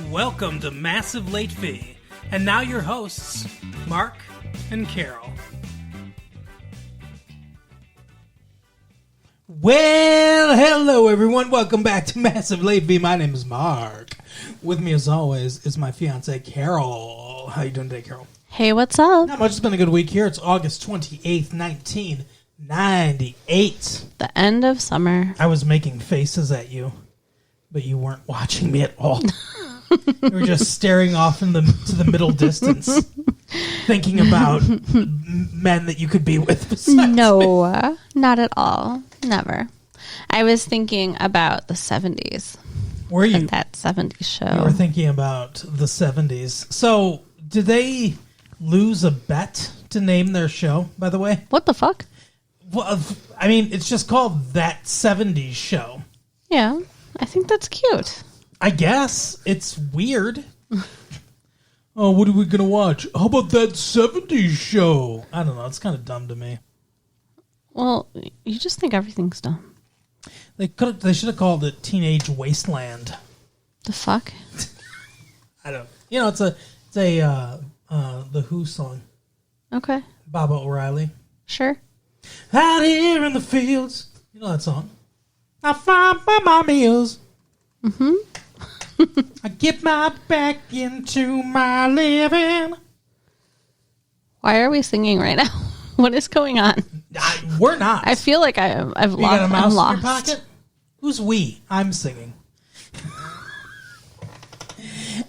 Welcome to Massive Late Fee. And now your hosts, Mark and Carol. Well, hello everyone. Welcome back to Massive Late Fee. My name is Mark. With me as always is my fiance Carol. How you doing today, Carol? Hey, what's up? Not much. It's been a good week here. It's August 28th, 1998. The end of summer. I was making faces at you, but you weren't watching me at all. You were just staring off to the middle distance, thinking about men that you could be with besides me. No, not at all. Never. I was thinking about the 70s. Were you? And that 70s show. You were thinking about the 70s. So, did they lose a bet to name their show, by the way? What the fuck? Well, I mean, it's just called That 70s Show. Yeah, I think that's cute. I guess. It's weird. Oh, what are we going to watch? How about That 70s Show? I don't know. It's kind of dumb to me. Well, you just think everything's dumb. They should have called it Teenage Wasteland. The fuck? I don't. You know, it's a the Who song. Okay. Baba O'Reilly. Sure. Out here in the fields. You know that song. I find my meals. Mm-hmm. I get my back into my living. Why are we singing right now? What is going on? We're not. I feel like I've You lost. got a mouse I'm in lost. your pocket? Who's we? I'm singing.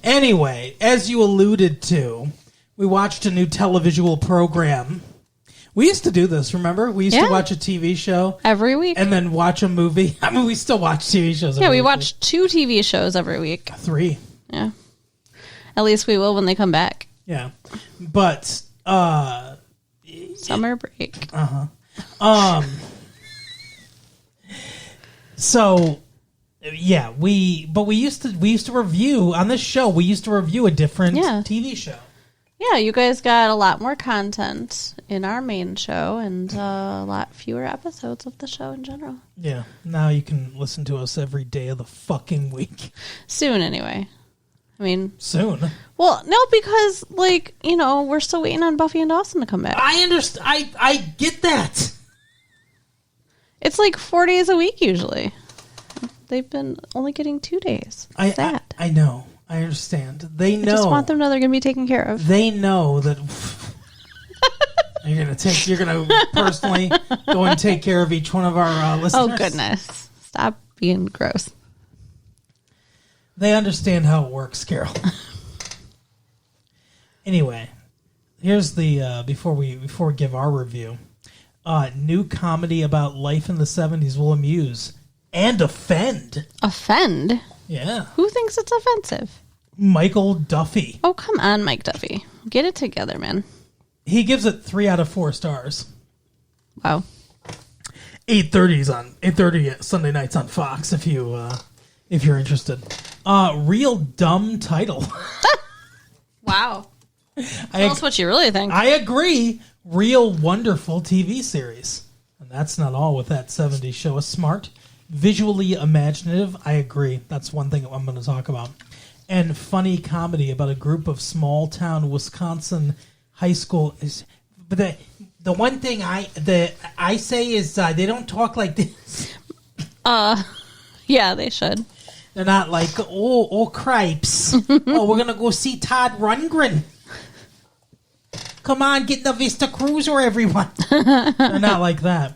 Anyway, as you alluded to, we watched a new televisual program. We used to do this, remember? We used to watch a TV show. Every week? And then watch a movie. I mean, we still watch TV shows every Yeah, we week. watch 2 TV shows every week. 3. Yeah. At least we will when they come back. Yeah. But, Summer break. So, yeah, we used to review, on this show, we used to review a different TV show. Yeah, you guys got a lot more content in our main show and a lot fewer episodes of the show in general. Yeah, now you can listen to us every day of the fucking week. Soon, anyway. I mean... Soon? Well, no, because, like, you know, we're still waiting on Buffy and Dawson to come back. I understand. I get that. It's like 4 days a week, usually. They've been only getting 2 days. What's that? I know. I understand. They know. I just want them to know they're going to be taken care of. They know that you're gonna personally go and take care of each one of our listeners. Oh, goodness. Stop being gross. They understand how it works, Carol. Anyway, here's the before we give our review. New comedy about life in the 70s will amuse and offend. Offend? Yeah. Who thinks it's offensive? Michael Duffy. Oh, come on, Mike Duffy. Get it together, man. He gives it 3 out of 4 stars. Wow. 8:30 Sunday nights on Fox if you're interested. Real dumb title. Wow. Tell us what you really think. I agree. Real wonderful TV series. And that's not all with That 70s Show. A smart, visually imaginative. I agree. That's one thing I'm going to talk about. And funny comedy about a group of small-town Wisconsin high school. But the one thing I say is they don't talk like this. Yeah, they should. They're not like, oh, cripes. Oh, we're going to go see Todd Rundgren. Come on, get the Vista Cruiser, everyone. They're not like that.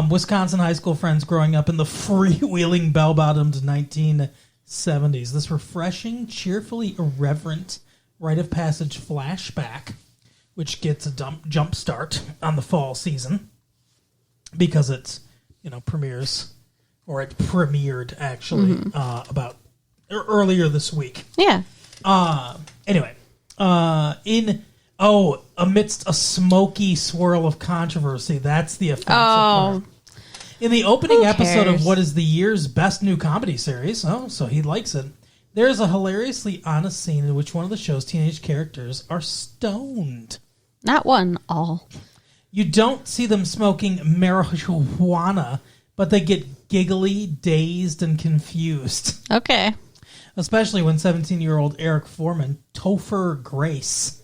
Wisconsin high school friends growing up in the freewheeling bell-bottomed 1970s. This refreshing, cheerfully irreverent rite of passage flashback, which gets a jump start on the fall season because it premieres. Or it premiered, actually, about earlier this week. Yeah. Anyway, amidst a smoky swirl of controversy, that's the offensive part. In the opening episode of what is the year's best new comedy series, so he likes it, there's a hilariously honest scene in which one of the show's teenage characters are stoned. Not one, all. You don't see them smoking marijuana, but they get giggly, dazed, and confused. Okay. especially when 17-year-old Eric Foreman, Topher Grace,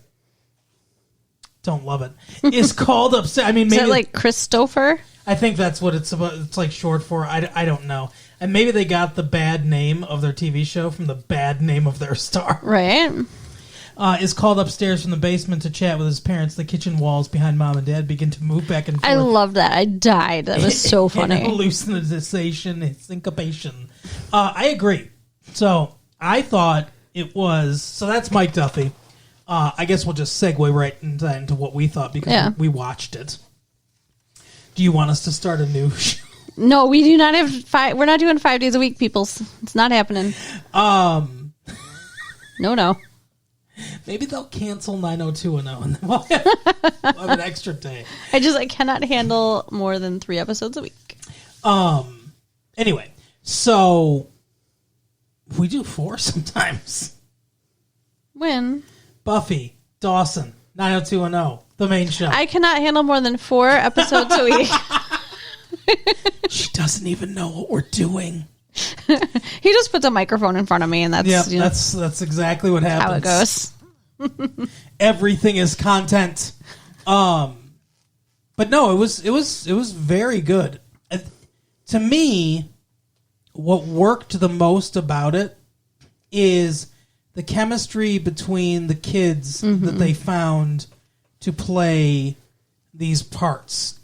don't love it, is called upstairs. I mean, Is maybe it like Christopher? I think that's what it's about. It's like short for. I don't know. And maybe they got the bad name of their TV show from the bad name of their star. Right. Is called upstairs from the basement to chat with his parents. The kitchen walls behind mom and dad begin to move back and forth. I love that. I died. That was so funny. Hallucination, syncopation. I agree. So I thought it was. So that's Mike Duffy. I guess we'll just segue right into what we thought because we watched it. Do you want us to start a new show? No, we do not have 5. We're not doing 5 days a week, people. It's not happening. No. Maybe they'll cancel 90210 and then we'll have an extra day. I cannot handle more than 3 episodes a week. Anyway, so we do 4 sometimes. When? Buffy, Dawson, 90210, the main show. I cannot handle more than 4 episodes a week. She doesn't even know what we're doing. He just puts a microphone in front of me, and that's that's exactly what happens. how it goes. Everything is content. But no, it was very good. To me, what worked the most about it is the chemistry between the kids that they found to play these parts.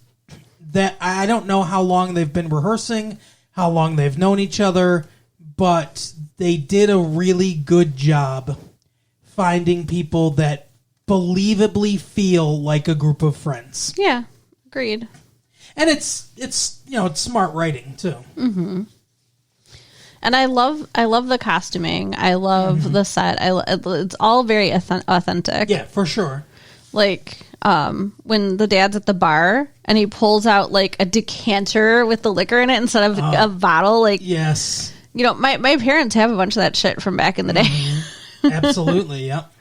That I don't know how long they've been rehearsing, how long they've known each other, but they did a really good job finding people that believably feel like a group of friends. Yeah, agreed. And it's it's smart writing too. Mm-hmm. And I love the costuming. I love the set. It's all very authentic. Yeah, for sure. Like when the dad's at the bar and he pulls out like a decanter with the liquor in it instead of a bottle. Like, yes, my parents have a bunch of that shit from back in the day. Mm-hmm. Absolutely, yep.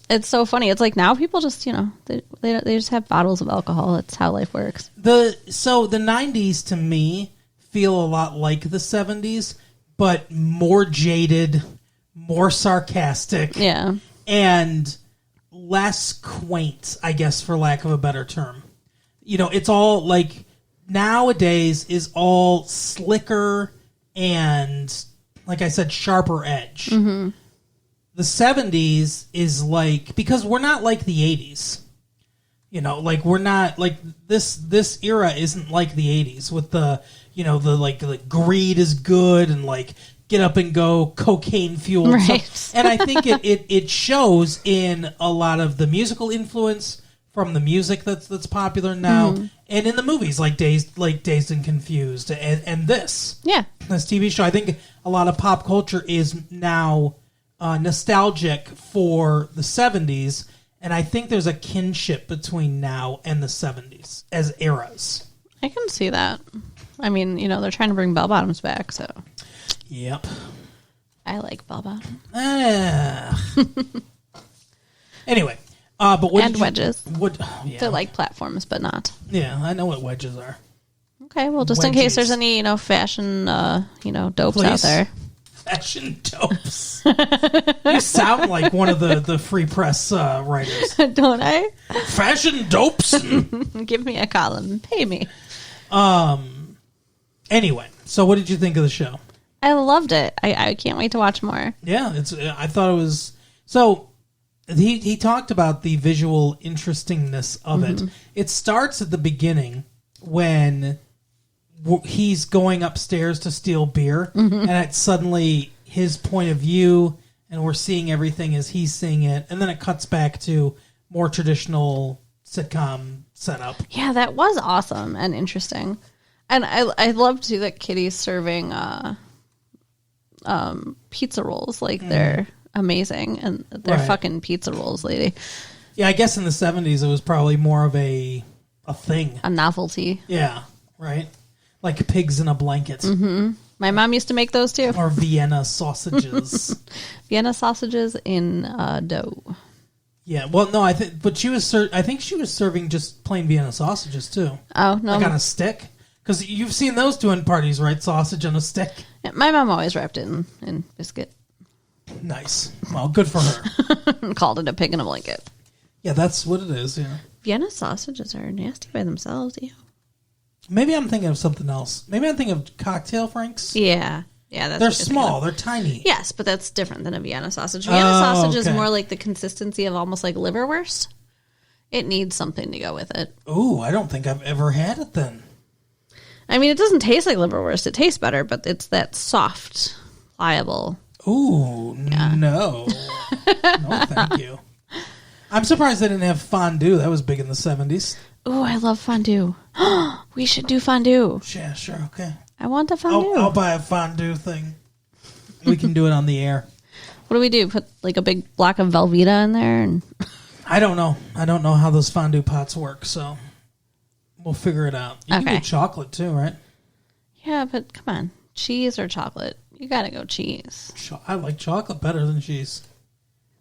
It's so funny. It's like now people just they just have bottles of alcohol. That's how life works. The 90s to me feel a lot like the 70s, but more jaded, more sarcastic, and less quaint, I guess, for lack of a better term. It's all like nowadays is all slicker and, like I said, sharper edge. Mm-hmm. The 70s is like, because we're not like the 80s. Like we're not like this era isn't like the 80s with the the greed is good and like get up and go cocaine fueled. Right. So, and I think it shows in a lot of the musical influence from the music that's popular now, and in the movies like Dazed and Confused and this TV show. I think a lot of pop culture is now nostalgic for the 70s, and I think there's a kinship between now and the 70s as eras. I can see that. I mean, they're trying to bring bell bottoms back, so. Yep. I like bell bottoms. Anyway, but what and wedges. Yeah. They're like platforms, but not. Yeah, I know what wedges are. Okay, well, just in case there's any, fashion, dopes out there. Fashion dopes. You sound like one of the Free Press writers. Don't I? Fashion dopes. Give me a column. Pay me. Anyway, so what did you think of the show? I loved it. I can't wait to watch more. Yeah, I thought it was... So, he talked about the visual interestingness of it. It starts at the beginning when he's going upstairs to steal beer, and it's suddenly his point of view, and we're seeing everything as he's seeing it, and then it cuts back to more traditional sitcom setup. Yeah, that was awesome and interesting. And I love too that Kitty's serving pizza rolls. Like they're amazing, and they're fucking pizza rolls, lady. Yeah, I guess in the 70s it was probably more of a thing, a novelty. Yeah, right. Like pigs in a blanket. Mm-hmm. My mom used to make those too. Or Vienna sausages. Vienna sausages in dough. Yeah, well, no, I think she was serving just plain Vienna sausages too. Oh no, like on a stick. Because you've seen those doing parties, right? Sausage on a stick. Yeah, my mom always wrapped it in biscuit. Nice. Well, good for her. Called it a pig in a blanket. Yeah, that's what it is. Yeah. Vienna sausages are nasty by themselves. Ew. Maybe I'm thinking of something else. Maybe I'm thinking of cocktail franks. Yeah. Yeah, that's They're what you're thinking small. of. They're tiny. Yes, but that's different than a Vienna sausage. Vienna sausage is okay. more like the consistency of almost like liverwurst. It needs something to go with it. Ooh, I don't think I've ever had it then. I mean, it doesn't taste like liverwurst. It tastes better, but it's that soft, pliable. Ooh, no. No, thank you. I'm surprised they didn't have fondue. That was big in the 70s. Ooh, I love fondue. We should do fondue. Yeah, sure, okay. I want a fondue. I'll buy a fondue thing. We can do it on the air. What do we do? Put like a big block of Velveeta in there? And I don't know. I don't know how those fondue pots work, so we'll figure it out. You can Okay. do chocolate too, right? Yeah, but come on. Cheese or chocolate? You gotta go cheese. I like chocolate better than cheese.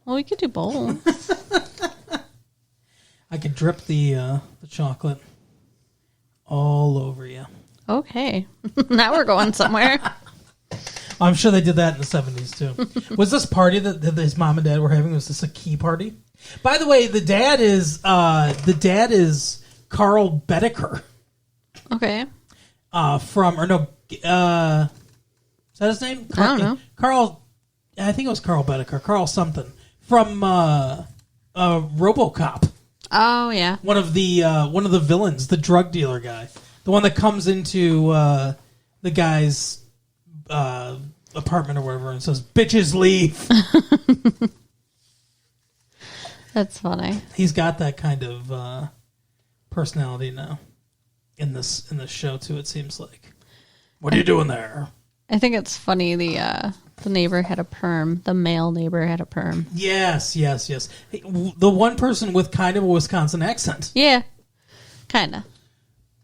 Well, we could do both. I could drip the chocolate all over you. Okay. Now we're going somewhere. I'm sure they did that in the 70s too. Was this party that his mom and dad were having, was this a key party? By the way, the dad is Carl Bedecker. Okay. Is that his name? I don't know. Carl, I think it was Carl Bedecker. Carl something from RoboCop. Oh, yeah. One of the villains, the drug dealer guy, the one that comes into the guy's apartment or whatever and says, "Bitches leave." That's funny. He's got that kind of personality now in this show too. It seems like. What are you doing there? I think it's funny the neighbor had a perm. The male neighbor had a perm. Yes. The one person with kind of a Wisconsin accent. Yeah. Kinda.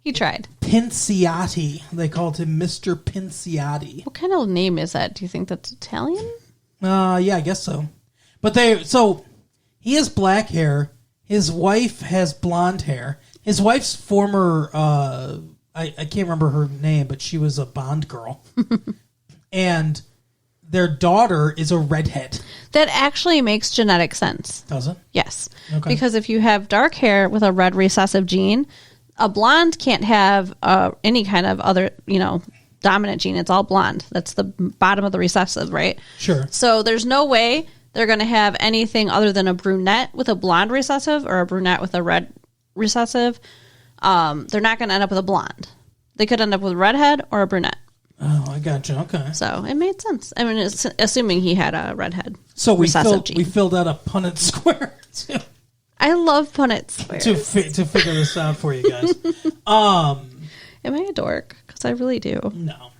He tried. Pinciati. They called him Mr. Pinciati. What kind of name is that? Do you think that's Italian? Yeah, I guess so. But he has black hair. His wife has blonde hair. His wife's former, I can't remember her name, but she was a Bond girl. And their daughter is a redhead. That actually makes genetic sense. Does it? Yes. Okay. Because if you have dark hair with a red recessive gene, a blonde can't have any kind of other, dominant gene. It's all blonde. That's the bottom of the recessive, right? Sure. So there's no way they're going to have anything other than a brunette with a blonde recessive or a brunette with a red recessive. They're not going to end up with a blonde. They could end up with a redhead or a brunette. Oh, I gotcha. Okay. So it made sense. I mean, it's, assuming he had a redhead. So we recessive gene. filled out a Punnett square I love Punnett squares. to figure this out for you guys. Am I a dork? Because I really do. No.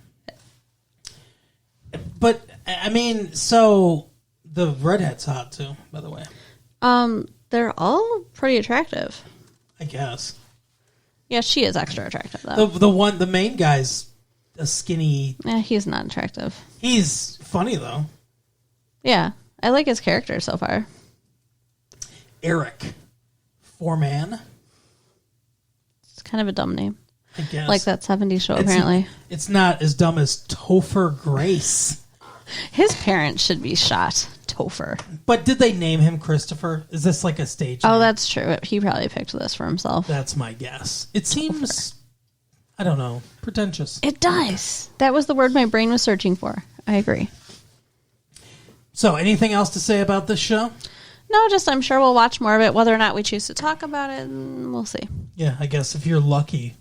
But I mean, so the redhead's hot too, by the way. They're all pretty attractive. I guess. Yeah, she is extra attractive though. The main guy's a skinny. He's not attractive. He's funny though. Yeah, I like his character so far. Eric Foreman. It's kind of a dumb name. I guess. Like that 70s show, apparently. It's not as dumb as Topher Grace. His parents should be shot. Topher. But did they name him Christopher? Is this like a stage Oh, name? that's true. He probably picked this for himself. That's my guess. It seems, I don't know, pretentious. It does. That was the word my brain was searching for. I agree. So, anything else to say about this show? No, just I'm sure we'll watch more of it. Whether or not we choose to talk about it, we'll see. Yeah, I guess if you're lucky,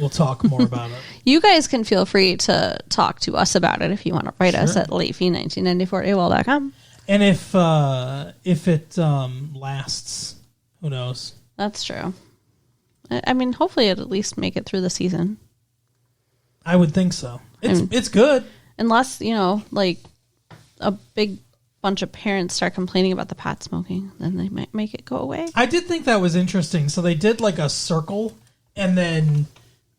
we'll talk more about it. You guys can feel free to talk to us about it if you want to write us at latefee1994@AOL.com. And if it lasts, who knows? That's true. I mean, hopefully it'll at least make it through the season. I would think so. It's good. Unless, like a big bunch of parents start complaining about the pot smoking, then they might make it go away. I did think that was interesting. So they did like a circle, and then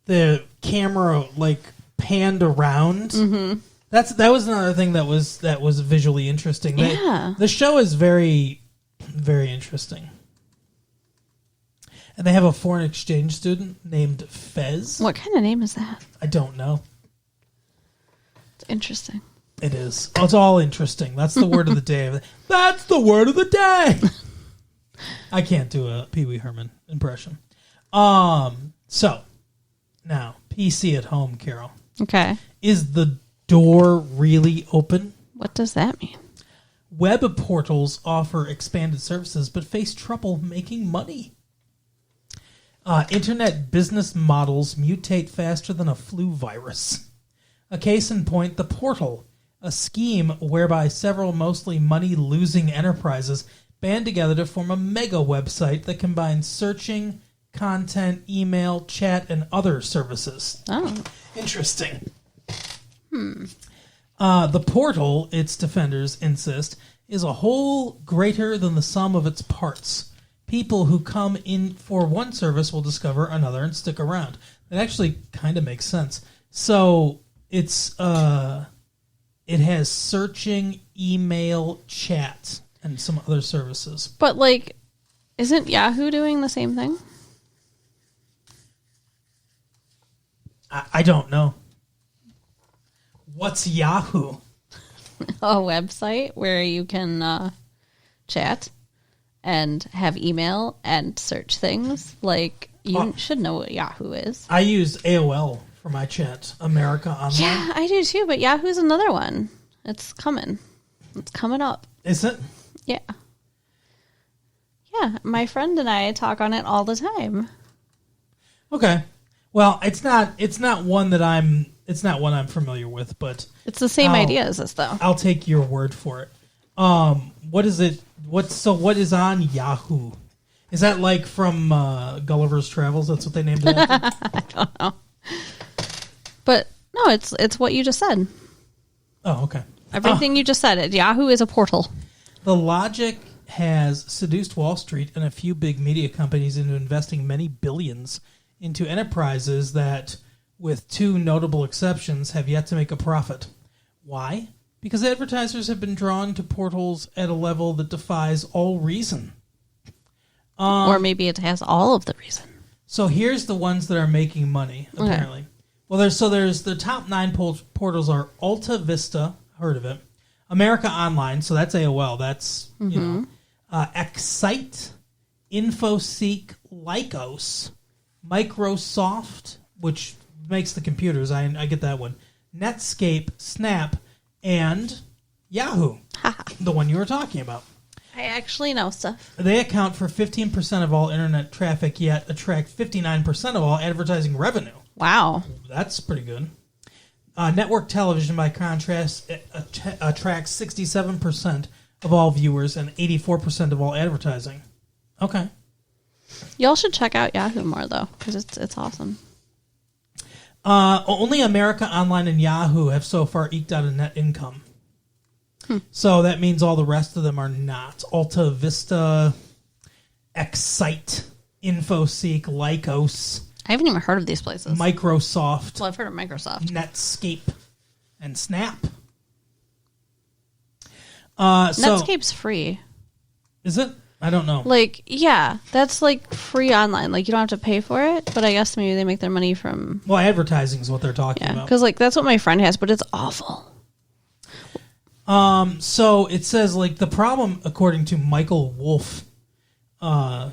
the camera like panned around. Mm-hmm. That was another thing that was visually interesting. Yeah. The show is very, very interesting. And they have a foreign exchange student named Fez. What kind of name is that? I don't know. It's interesting. It is. Oh, it's all interesting. That's the word of the day. That's the word of the day. I can't do a Pee Wee Herman impression. So now PC at home, Carol. Okay. Is the door really open? What does that mean? Web portals offer expanded services but face trouble making money. Internet business models mutate faster than a flu virus. A case in point, The Portal, a scheme whereby several mostly money-losing enterprises band together to form a mega website that combines searching, content, email, chat, and other services. Oh. Interesting. The Portal, its defenders insist, is a whole greater than the sum of its parts. People who come in for one service will discover another and stick around. That actually kind of makes sense. So it's it has searching, email, chat, and some other services. But, like, isn't Yahoo doing the same thing? I don't know. What's Yahoo? A website where you can chat and have email and search things. Like, you should know what Yahoo is. I use AOL for my chat. America Online. Yeah, I do too, but Yahoo's another one. It's coming. It's coming up. Is it? Yeah. Yeah, my friend and I talk on it all the time. Okay. Well, it's not one I'm familiar with, but It's the same idea as this, though. I'll take your word for it. What is it? What is on Yahoo? Is that like from Gulliver's Travels? That's what they named it after? I don't know. But no, it's what you just said. Oh, okay. Everything you just said. Yahoo is a portal. The logic has seduced Wall Street and a few big media companies into investing many billions into enterprises that, with two notable exceptions, have yet to make a profit. Why? Because advertisers have been drawn to portals at a level that defies all reason. Or maybe it has all of the reason. So here's the ones that are making money, apparently. Okay. Well, there's the top 9 portals are Alta Vista, heard of it, America Online, so that's AOL, that's, Excite, InfoSeek, Lycos, Microsoft, which makes the computers, I get that one, Netscape, Snap, and Yahoo, the one you were talking about. I actually know stuff. They account for 15% of all internet traffic, yet attract 59% of all advertising revenue. Wow. That's pretty good. Network television, by contrast, attracts 67% of all viewers and 84% of all advertising. Okay. Y'all should check out Yahoo more, though, because it's awesome. Only America Online and Yahoo have so far eked out a net income. So that means all the rest of them are not. Alta Vista, Excite, InfoSeek, Lycos. I haven't even heard of these places. Microsoft. Well, I've heard of Microsoft. Netscape and Snap. Netscape's free. Is it? I don't know. Like, yeah, that's like free online. Like, you don't have to pay for it, but I guess maybe they make their money from... Well, advertising is what they're talking about. Because, like, that's what my friend has, but it's awful. So it says, like, the problem, according to Michael Wolff,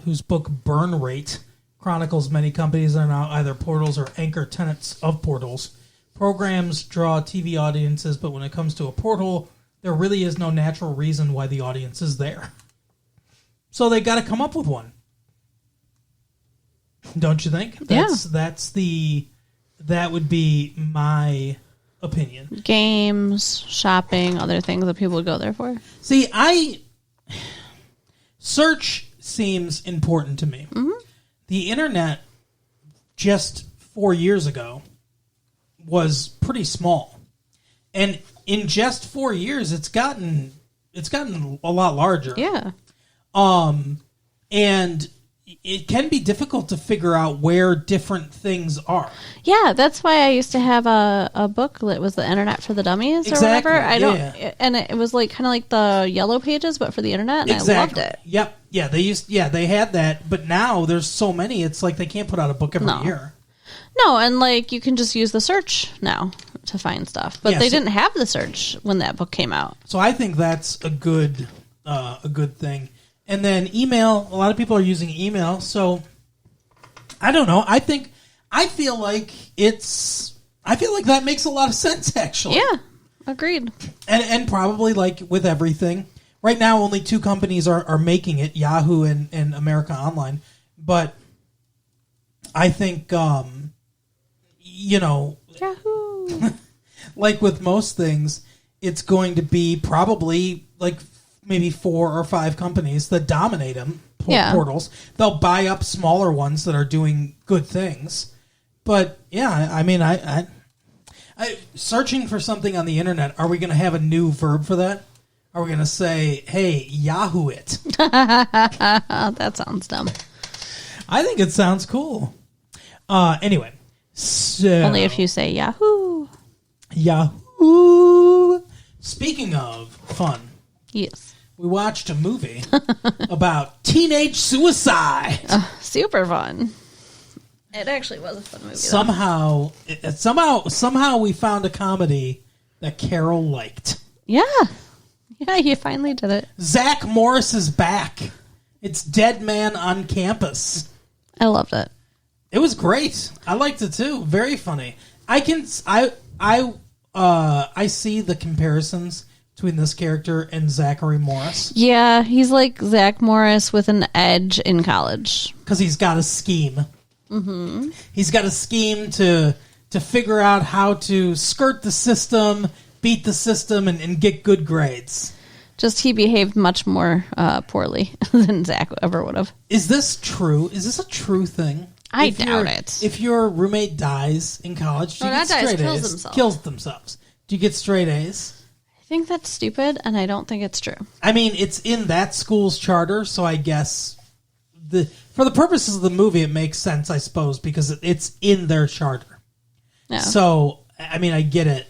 whose book Burn Rate chronicles many companies that are now either portals or anchor tenants of portals. Programs draw TV audiences, but when it comes to a portal, there really is no natural reason why the audience is there. So they got to come up with one. Don't you think? That would be my opinion. Games, shopping, other things that people would go there for. See, search seems important to me. Mm-hmm. The internet just 4 years ago was pretty small. And in just 4 years it's gotten a lot larger. Yeah. And it can be difficult to figure out where different things are. Yeah, that's why I used to have a booklet with the Internet for the Dummies or whatever. And it was like kind of like the Yellow Pages, but for the internet, and I loved it. Yep. Yeah, they had that, but now there's so many, it's like they can't put out a book every year. No, and like you can just use the search now. to find stuff. But Yeah, they so- didn't have the search when that book came out. So I think that's a good thing. And then email. A lot of people are using email. So I don't know. I feel like that makes a lot of sense, actually. Yeah, agreed. And probably like with everything. Right now, only 2 companies are making it, Yahoo and America Online. But I think, Yahoo! like with most things, it's going to be probably like maybe 4 or 5 companies that dominate them, portals. They'll buy up smaller ones that are doing good things. But yeah, I mean, I searching for something on the internet, are we going to have a new verb for that? Are we going to say, hey, Yahoo it? That sounds dumb. I think it sounds cool. Anyway, so Only if you say Yahoo. Yahoo. Speaking of fun, Yes. we watched a movie about teenage suicide. Super fun. It actually was a fun movie. Though. Somehow we found a comedy that Carol liked. Yeah. Yeah, you finally did it. Zach Morris is back. It's Dead Man on Campus. I loved it. It was great. I liked it too. Very funny. I see the comparisons between this character and Zachary Morris Yeah, he's like Zach Morris with an edge in college. because he's got a scheme. Mm-hmm. He's got a scheme to figure out how to skirt the system, beat the system, and get good grades. Just he behaved much more poorly than Zach ever would have. Is this true? Is this a true thing? I doubt it. If your roommate dies in college, do you get straight A's? Kills themselves. Do you get straight A's? I think that's stupid, and I don't think it's true. I mean, it's in that school's charter, so I guess for the purposes of the movie, it makes sense, I suppose, because it's in their charter. Yeah. So, I mean, I get it,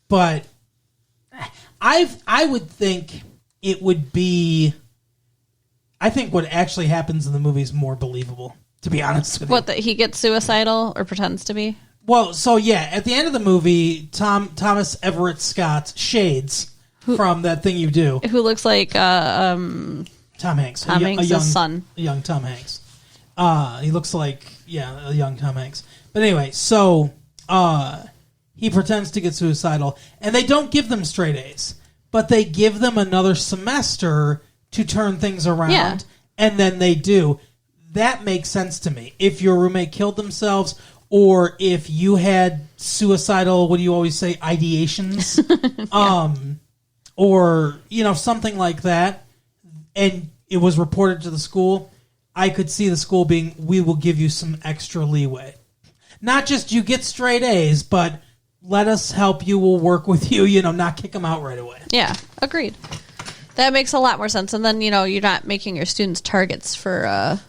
but I would think it would be. I think what actually happens in the movie is more believable, to be honest with you. What, that he gets suicidal or pretends to be? Well, so yeah, at the end of the movie, Thomas Everett Scott, Shades, from That Thing You Do. Who looks like Tom Hanks. Tom Hanks' son. A young Tom Hanks. He looks like, a young Tom Hanks. But anyway, so he pretends to get suicidal, and they don't give them straight A's, but they give them another semester to turn things around, Yeah. and then they do. That makes sense to me. If your roommate killed themselves, or if you had suicidal, what do you always say, ideations? Or, something like that, and it was reported to the school, I could see the school being, we will give you some extra leeway. Not just you get straight A's, but let us help you, we'll work with you, not kick them out right away. Yeah, agreed. That makes a lot more sense. And then, you're not making your students targets for,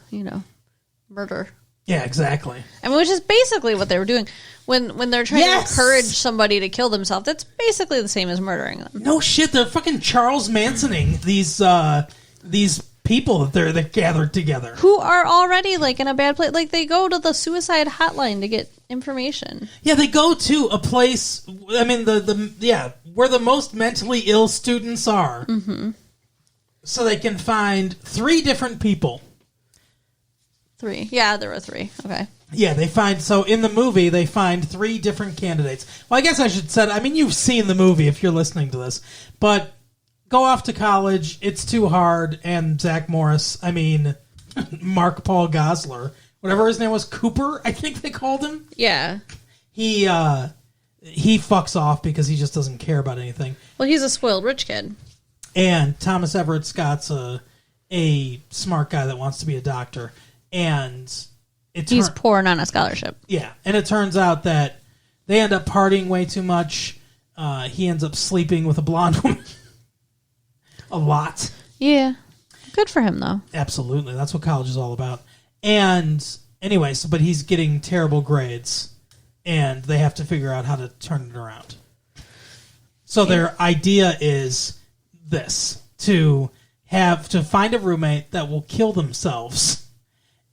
murder. Yeah, exactly. I mean, which is basically what they were doing. When they're trying Yes! to encourage somebody to kill themselves, that's basically the same as murdering them. No shit, they're fucking Charles Mansoning these people that they're gathered together. Who are already, in a bad place. Like, they go to the suicide hotline to get information. Yeah, they go to a place, I mean, where the most mentally ill students are. Mm-hmm. So they can find 3 different people. 3. Yeah, there were 3. Okay. Yeah, so in the movie, they find 3 different candidates. Well, I guess I should say, you've seen the movie if you're listening to this, but go off to college, it's too hard, and Zach Morris, Mark Paul Gosselaar, whatever his name was, Cooper, I think they called him. Yeah. He fucks off because he just doesn't care about anything. Well, he's a spoiled rich kid. And Thomas Everett Scott's a smart guy that wants to be a doctor. And he's poor and on a scholarship. Yeah, and it turns out that they end up partying way too much. He ends up sleeping with a blonde woman a lot. Yeah. Good for him, though. Absolutely. That's what college is all about. And anyway, but he's getting terrible grades, and they have to figure out how to turn it around. So their idea is this, to find a roommate that will kill themselves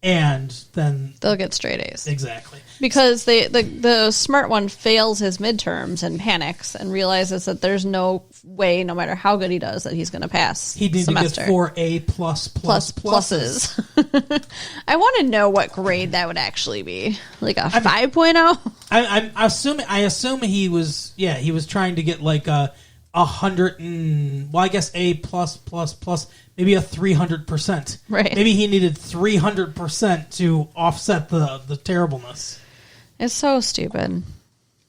and then They'll get straight A's. exactly. Because the smart one fails his midterms and panics and realizes that there's no way, no matter how good he does, that he's going to pass He needs semester. to get 4 A plus pluses. I want to know what grade that would actually be. Like a 5.0? I assume he was trying to get like a 100 and I guess A plus maybe a 300%. Right. Maybe he needed 300% to offset the terribleness. It's so stupid.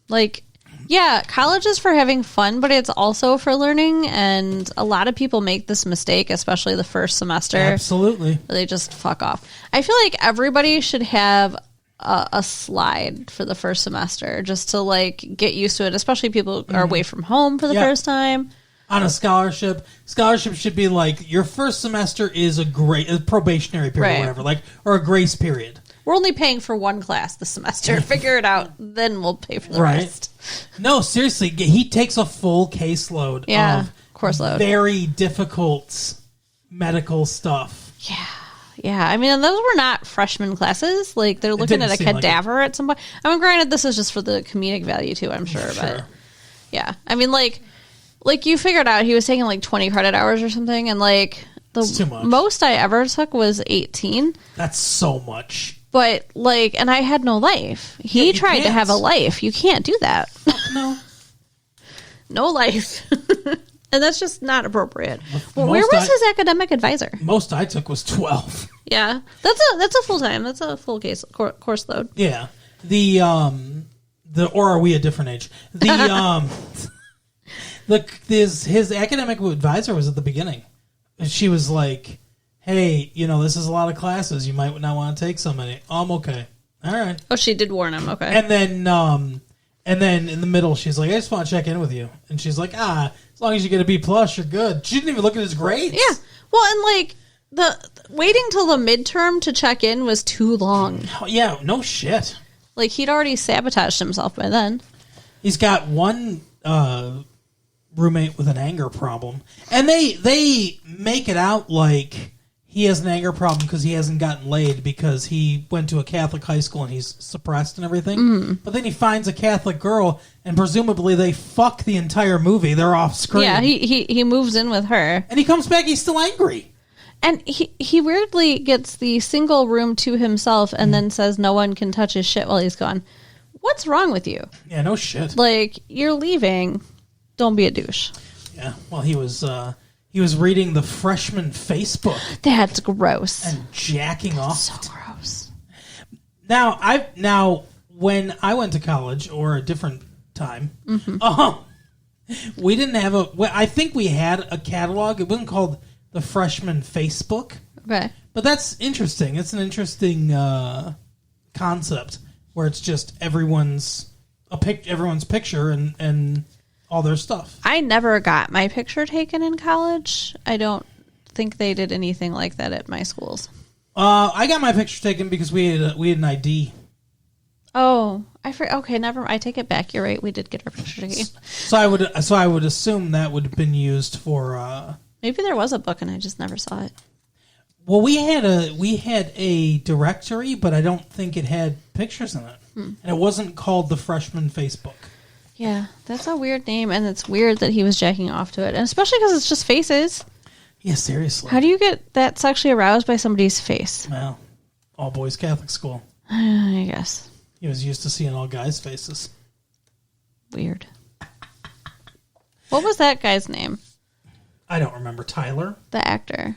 Like, yeah, college is for having fun, but it's also for learning, and a lot of people make this mistake, especially the first semester. Absolutely. They just fuck off. I feel like everybody should have a slide for the first semester just to like get used to it, especially people who are away from home for the first time. On a scholarship should be like your first semester is a probationary period, Right. or whatever, or a grace period. We're only paying for one class this semester. Figure it out, then we'll pay for the Right. rest. No, seriously, he takes a full caseload Yeah, of course load. very difficult medical stuff. Yeah, I mean, and those were not freshman classes. Like, they're looking didn't at a seem like cadaver at some point. I mean, granted, this is just for the comedic value, too, I'm sure. But, yeah. I mean, like you figured out he was taking, like, 20 credit hours or something. And, like, It's too much. most I ever took was 18. That's so much. But, like, and I had no life. He you tried to can't. have a life. You can't do that. No. No life. And that's just not appropriate. Well, Most where was his academic advisor? Most I took was 12. Yeah. That's a full time. That's a full course load. Yeah. Or are we a different age? His academic advisor was at the beginning. And she was like, hey, this is a lot of classes. You might not want to take so many. I'm okay. All right. Oh, she did warn him. Okay. And then in the middle, she's like, I just want to check in with you. And she's like, as long as you get a B plus, you're good. She didn't even look at his grades. Yeah. Well, and like the waiting till the midterm to check in was too long. Oh, yeah, no shit. Like he'd already sabotaged himself by then. He's got one roommate with an anger problem. And they make it out like he has an anger problem because he hasn't gotten laid because he went to a Catholic high school and he's suppressed and everything. Mm-hmm. But then he finds a Catholic girl and presumably they fuck the entire movie. They're off screen. Yeah, he moves in with her. And he comes back, he's still angry. And he weirdly gets the single room to himself and then says no one can touch his shit while he's gone. What's wrong with you? Yeah, no shit. Like, you're leaving. Don't be a douche. Yeah, well, he was reading the freshman Facebook That's gross. and jacking off. So gross. Now, when I went to college or a different time, we didn't have I think we had a catalog. It wasn't called the freshman Facebook, Okay. but that's interesting. It's an interesting concept where it's just everyone's picture and all their stuff. I never got my picture taken in college. I don't think they did anything like that at my schools. I got my picture taken because we had an ID. Oh, okay, never. I take it back. You're right. We did get our picture taken. So I would assume that would have been used for. Maybe there was a book and I just never saw it. Well, we had a directory, but I don't think it had pictures in it, and it wasn't called the freshman Facebook. Yeah, that's a weird name, and it's weird that he was jacking off to it, and especially because it's just faces. Yeah, seriously. How do you get that sexually aroused by somebody's face? Well, all boys Catholic school. I guess. He was used to seeing all guys' faces. Weird. What was that guy's name? I don't remember. Tyler. The actor.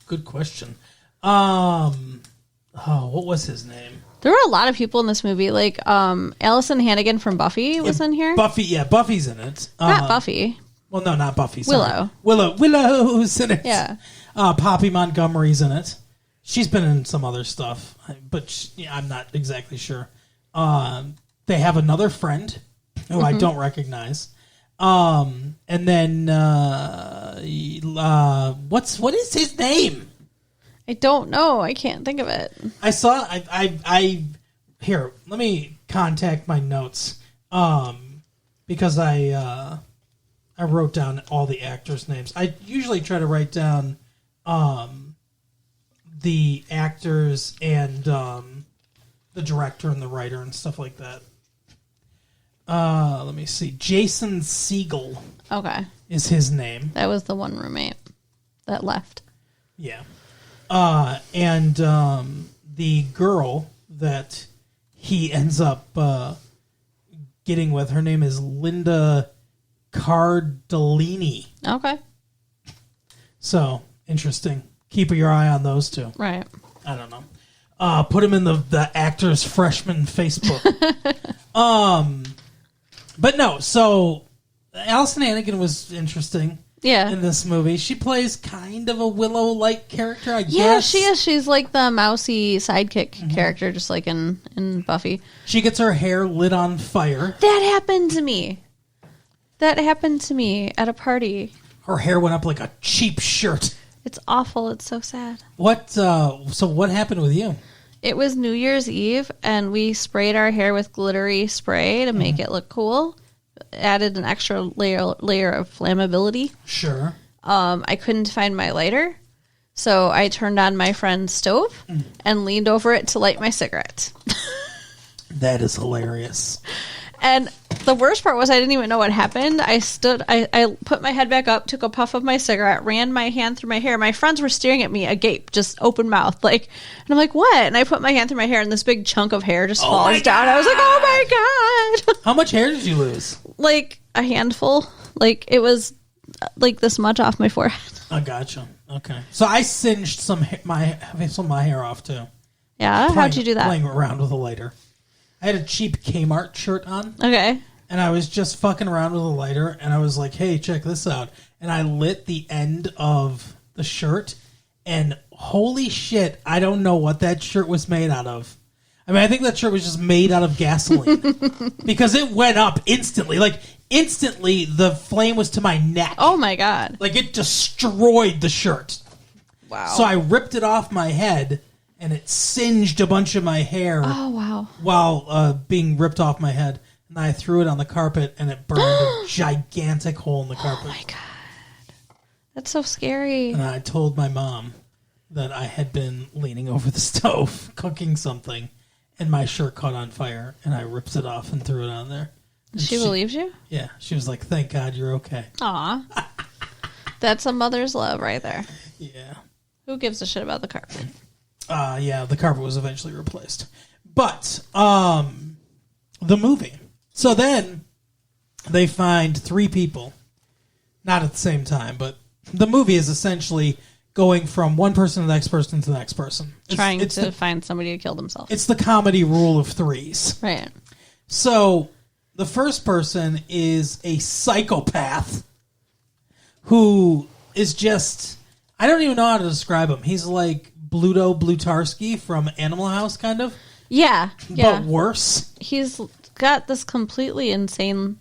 Good question. What was his name? There were a lot of people in this movie. Like, Allison Hannigan from Buffy was in here. Buffy's in it. Not Buffy. Well, no, not Buffy. Sorry. Willow. Willow's in it. Yeah. Poppy Montgomery's in it. She's been in some other stuff, but I'm not exactly sure. They have another friend who I don't recognize. And then what is his name? I don't know. I can't think of it. Here, let me contact my notes. Because I wrote down all the actors' names. I usually try to write down the actors and the director and the writer and stuff like that. Let me see. Jason Segel Okay. is his name. That was the one roommate that left. Yeah. And the girl that he ends up getting with, her name is Linda Cardellini. Okay. So, interesting. Keep your eye on those two. Right. I don't know. Put him in the actors freshman Facebook. But no, so Allison Hannigan was interesting Yeah. in this movie. She plays kind of a Willow-like character, I guess. Yeah, she is. She's like the mousy sidekick character, just like in Buffy. She gets her hair lit on fire. That happened to me. That happened to me at a party. Her hair went up like a cheap shirt. It's awful. It's so sad. What? So what happened with you? It was New Year's Eve, and we sprayed our hair with glittery spray to make it look cool. Added an extra layer of flammability. Sure. I couldn't find my lighter, so I turned on my friend's stove and leaned over it to light my cigarette. That is hilarious. And the worst part was I didn't even know what happened. I put my head back up, took a puff of my cigarette, ran my hand through my hair. My friends were staring at me agape, just open mouth, and I'm like, what? And I put my hand through my hair, and this big chunk of hair just falls down. I was like, oh my God. How much hair did you lose? Like a handful. Like it was like this much off my forehead. I gotcha. Okay. So I singed some of my hair off too. Yeah? How'd you do that? Playing around with a lighter. I had a cheap Kmart shirt on. Okay. And I was just fucking around with a lighter, and I was like, hey, check this out. And I lit the end of the shirt, and holy shit, I don't know what that shirt was made out of. I mean, I think that shirt was just made out of gasoline. Because it went up instantly. Like, instantly, the flame was to my neck. Oh, my God. Like, it destroyed the shirt. Wow. So I ripped it off my head, and it singed a bunch of my hair. Oh, wow. While being ripped off my head. And I threw it on the carpet, and it burned a gigantic hole in the carpet. Oh, my God. That's so scary. And I told my mom that I had been leaning over the stove, cooking something, and my shirt caught on fire, and I ripped it off and threw it on there. And she believes you? Yeah. She was like, thank God you're okay. Aw. That's a mother's love right there. Yeah. Who gives a shit about the carpet? Yeah, the carpet was eventually replaced. But, the movie. So then, they find 3 people. Not at the same time, but the movie is essentially going from one person to the next person to the next person. Trying to find somebody to kill themselves. It's the comedy rule of 3s. Right. So, the first person is a psychopath who is just... I don't even know how to describe him. He's like Bluto Blutarsky from Animal House, kind of. Yeah. But worse. He's got this completely insane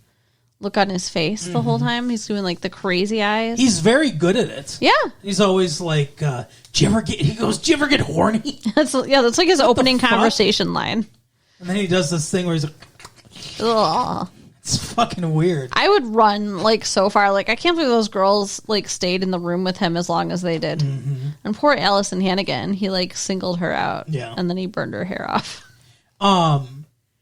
look on his face the whole time. He's doing like the crazy eyes. He's very good at it. Yeah. He's always like, do you ever get horny? That's like his opening conversation line. And then he does this thing where he's like, ugh. It's fucking weird. I would run like so far. Like I can't believe those girls like stayed in the room with him as long as they did. Mm-hmm. And poor Allison Hannigan, he like singled her out. Yeah. And then he burned her hair off.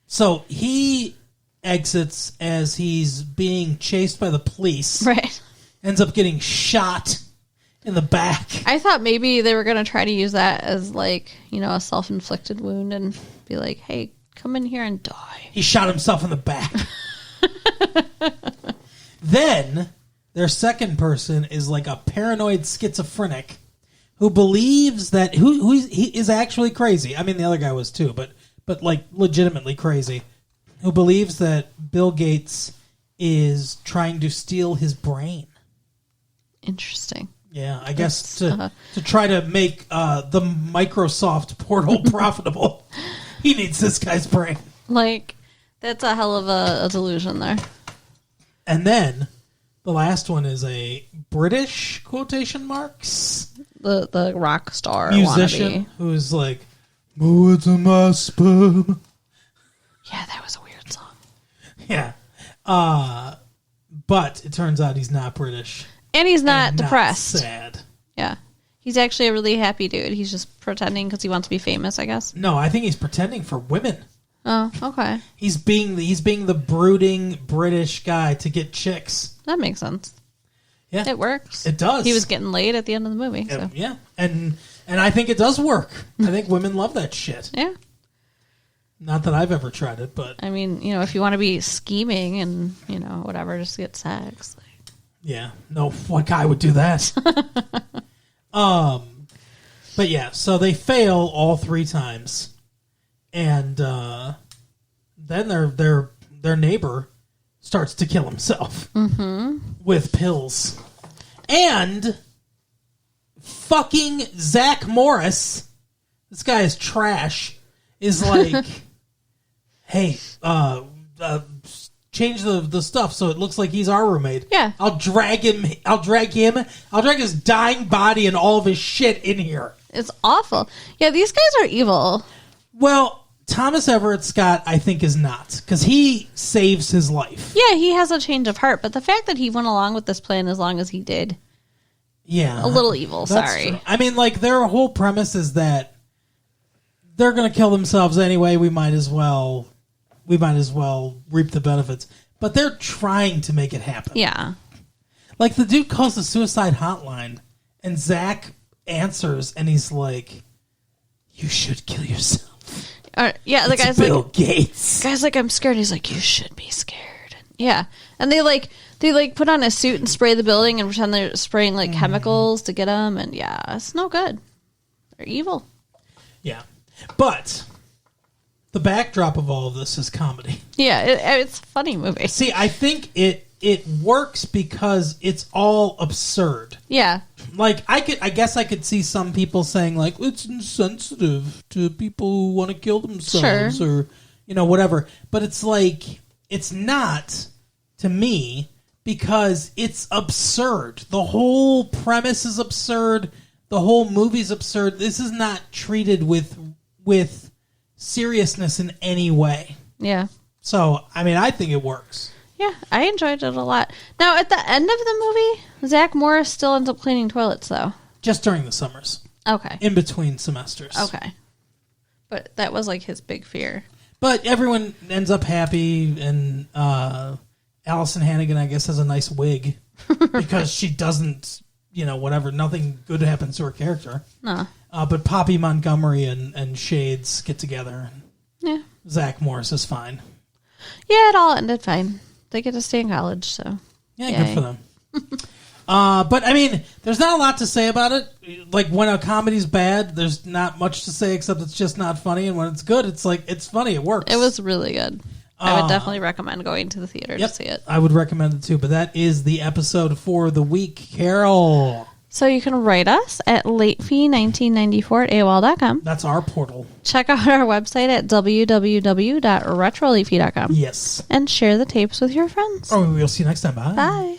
So he exits as he's being chased by the police. Right. Ends up getting shot in the back. I thought maybe they were going to try to use that as like, a self-inflicted wound and be like, hey, come in here and die. He shot himself in the back. Then their second person is like a paranoid schizophrenic who believes that he is actually crazy. I mean, the other guy was too, but like legitimately crazy. Who believes that Bill Gates is trying to steal his brain? Interesting. Yeah, I guess to try to make the Microsoft portal profitable, he needs this guy's brain. Like, that's a hell of a delusion there. And then the last one is a British quotation marks the rock star musician wannabe. Who's like, "Oh, it's my sperm." Yeah, that was a weird song. Yeah, but it turns out he's not British and he's not depressed. Not sad. Yeah, He's actually a really happy dude. He's just pretending because he wants to be famous, I guess. No, I think he's pretending for women. Oh, okay. He's being the brooding British guy to get chicks. That makes sense. Yeah, It works. It does. He was getting laid at the end of the movie. So. Yeah, and I think it does work. I think women love that shit. Yeah. Not that I've ever tried it, but I mean, if you want to be scheming and, whatever, just get sex. yeah, no, what guy would do that? But yeah, so they fail all 3 times, and then their neighbor starts to kill himself with pills, and fucking Zach Morris, this guy is trash, is like, hey, change the stuff so it looks like he's our roommate. Yeah. I'll drag his dying body and all of his shit in here. It's awful. Yeah, these guys are evil. Well, Thomas Everett Scott, I think, is not, because he saves his life. Yeah, he has a change of heart, but the fact that he went along with this plan as long as he did, Yeah. a little evil, That's sorry. true. I mean, like, their whole premise is that they're going to kill themselves anyway. We might as well reap the benefits. But they're trying to make it happen. Yeah. Like, the dude calls the suicide hotline, and Zach answers, and he's like, you should kill yourself. Yeah, the It's guy's Bill like, Gates. guy's like, I'm scared. He's like, you should be scared. Yeah. And they put on a suit and spray the building and pretend they're spraying like chemicals to get them. And yeah, it's no good. They're evil. Yeah. But the backdrop of all of this is comedy. Yeah, it's a funny movie. See, I think it works because it's all absurd. Yeah. Like, I guess I could see some people saying, like, it's insensitive to people who want to kill themselves or, whatever. But it's like, it's not, to me, because it's absurd. The whole premise is absurd. The whole movie's absurd. This is not treated with seriousness in any way. Yeah. So, I mean, I think it works. Yeah, I enjoyed it a lot. Now, at the end of the movie, Zach Morris still ends up cleaning toilets, though. Just during the summers. Okay. In between semesters. Okay. But that was like his big fear. But everyone ends up happy, and Allison Hannigan, I guess, has a nice wig because she doesn't, whatever, nothing good happens to her character. No. But Poppy Montgomery and Shades get together. Yeah. Zach Morris is fine. Yeah, it all ended fine. They get to stay in college, so. Yeah, Yay. good for them. But, I mean, there's not a lot to say about it. Like, when a comedy's bad, there's not much to say except it's just not funny. And when it's good, it's like, it's funny. It works. It was really good. I would definitely recommend going to the theater to see it. I would recommend it, too. But that is the episode for the week. Carol. So you can write us at latefee1994@AOL.com. That's our portal. Check out our website at www.retroleafy.com. Yes. And share the tapes with your friends. Oh, we'll see you next time. Bye. Bye.